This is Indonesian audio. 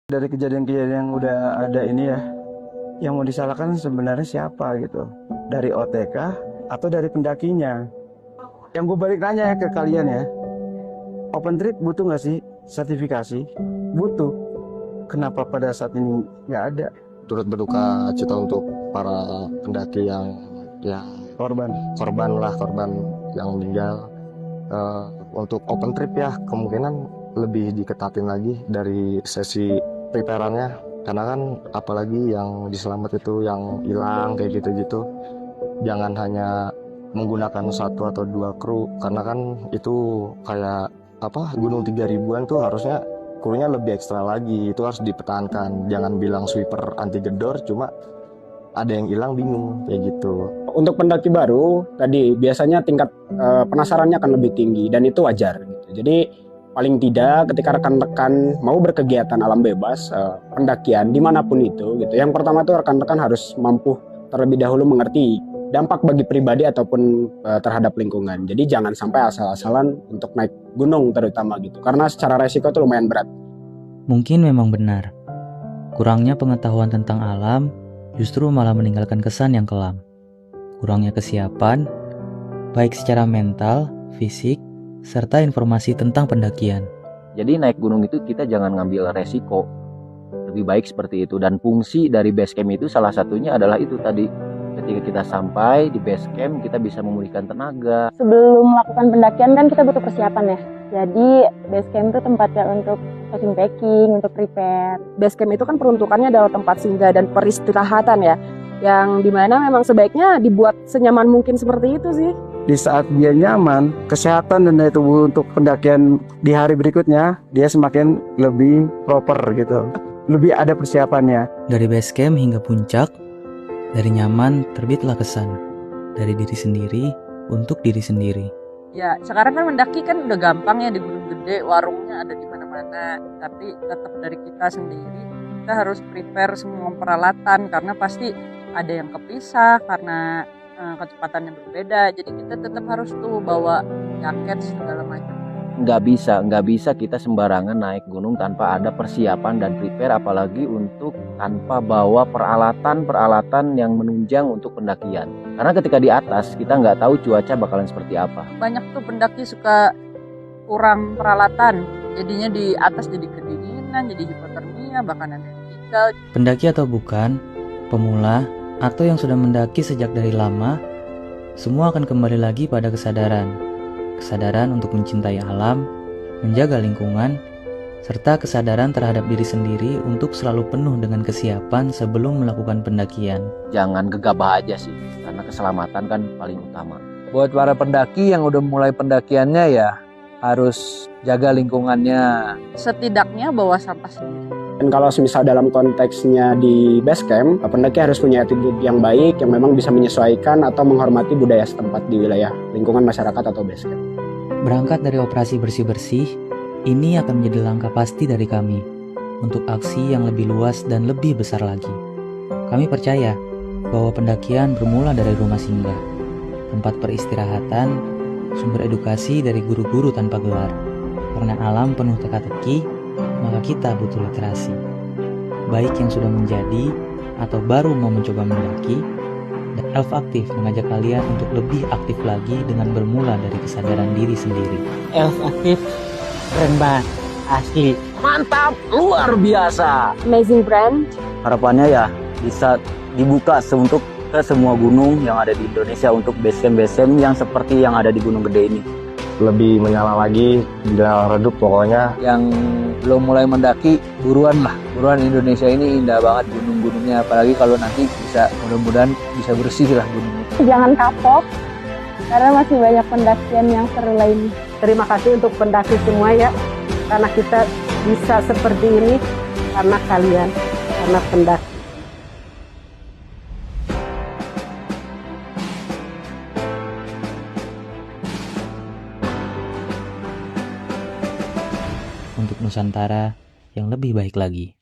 Dari kejadian-kejadian yang udah ada ini ya, yang mau disalahkan sebenarnya siapa gitu? Dari OTK atau dari pendakinya? Yang gue balik nanya ya ke kalian ya, open trip butuh nggak sih sertifikasi? Butuh. Kenapa pada saat ini nggak ada? Turut berduka cita untuk para pendaki yang Korban. korban yang meninggal. Untuk open trip ya kemungkinan lebih diketatin lagi dari sesi preparannya, karena kan apalagi yang diselamat itu yang hilang kayak gitu-gitu, jangan hanya menggunakan satu atau dua kru, karena kan itu kayak gunung 3000-an tuh harusnya krunya lebih ekstra lagi, itu harus dipertahankan. Jangan bilang sweeper anti gedor cuma ada yang hilang bingung kayak gitu. Untuk pendaki baru tadi biasanya tingkat penasarannya akan lebih tinggi dan itu wajar gitu. Jadi paling tidak ketika rekan-rekan mau berkegiatan alam bebas, pendakian dimanapun itu gitu, yang pertama tuh rekan-rekan harus mampu terlebih dahulu mengerti dampak bagi pribadi ataupun terhadap lingkungan. Jadi jangan sampai asal-asalan untuk naik gunung terutama gitu, karena secara resiko itu lumayan berat. Mungkin memang benar, kurangnya pengetahuan tentang alam justru malah meninggalkan kesan yang kelam. Kurangnya kesiapan, baik secara mental, fisik, serta informasi tentang pendakian. Jadi naik gunung itu kita jangan ngambil resiko. Lebih baik seperti itu. Dan fungsi dari base camp itu salah satunya adalah itu tadi. Ketika kita sampai di base camp, kita bisa memulihkan tenaga. Sebelum melakukan pendakian kan kita butuh persiapan ya. Jadi base camp itu tempatnya untuk packing, untuk prepare. Base camp itu kan peruntukannya adalah tempat singgah dan peristirahatan ya. Yang dimana memang sebaiknya dibuat senyaman mungkin seperti itu sih. Di saat dia nyaman, kesehatan dan daya tubuh untuk pendakian di hari berikutnya dia semakin lebih proper gitu, lebih ada persiapannya. Dari base camp hingga puncak, dari nyaman terbitlah kesan, dari diri sendiri untuk diri sendiri. Ya sekarang kan mendaki kan udah gampang ya, di gunung gede warungnya ada di mana-mana. Tapi tetap dari kita sendiri, kita harus prepare semua peralatan karena pasti ada yang kepisah karena kecepatan yang berbeda. Jadi kita tetap harus tuh bawa jaket segala macam. Nggak bisa kita sembarangan naik gunung tanpa ada persiapan dan prepare, apalagi untuk tanpa bawa peralatan yang menunjang untuk pendakian. Karena ketika di atas kita nggak tahu cuaca bakalan seperti apa. Banyak tuh pendaki suka kurang peralatan, jadinya di atas jadi kedinginan, jadi hipotermia, bahkan ada yang meninggal. Pendaki atau bukan, pemula atau yang sudah mendaki sejak dari lama, semua akan kembali lagi pada kesadaran. Kesadaran untuk mencintai alam, menjaga lingkungan, serta kesadaran terhadap diri sendiri untuk selalu penuh dengan kesiapan sebelum melakukan pendakian. Jangan gegabah aja sih, karena keselamatan kan paling utama. Buat para pendaki yang udah mulai pendakiannya ya harus jaga lingkungannya. Setidaknya bawa sampah sendiri. Dan kalau misal dalam konteksnya di base camp, pendaki harus punya attitude yang baik yang memang bisa menyesuaikan atau menghormati budaya setempat di wilayah lingkungan masyarakat atau base camp. Berangkat dari operasi bersih-bersih, ini akan menjadi langkah pasti dari kami untuk aksi yang lebih luas dan lebih besar lagi. Kami percaya bahwa pendakian bermula dari rumah singgah, tempat peristirahatan, sumber edukasi dari guru-guru tanpa gelar. Karena alam penuh teka-teki, maka kita butuh literasi. Baik yang sudah menjadi atau baru mau mencoba mendaki, dan Elf Aktif mengajak kalian untuk lebih aktif lagi dengan bermula dari kesadaran diri sendiri. Elf Aktif keren banget, asli. Mantap, luar biasa. Amazing brand. Harapannya ya bisa dibuka untuk ke semua gunung yang ada di Indonesia untuk base camp yang seperti yang ada di Gunung Gede ini. Lebih menyala lagi, bila redup pokoknya. Yang belum mulai mendaki, buruan lah. Buruan, Indonesia ini indah banget gunung-gunungnya. Apalagi kalau nanti bisa, mudah-mudahan bisa bersih lah gunungnya. Jangan kapok, karena masih banyak pendakian yang seru lainnya. Terima kasih untuk pendaki semua ya, karena kita bisa seperti ini karena kalian, karena pendaki. Untuk Nusantara yang lebih baik lagi.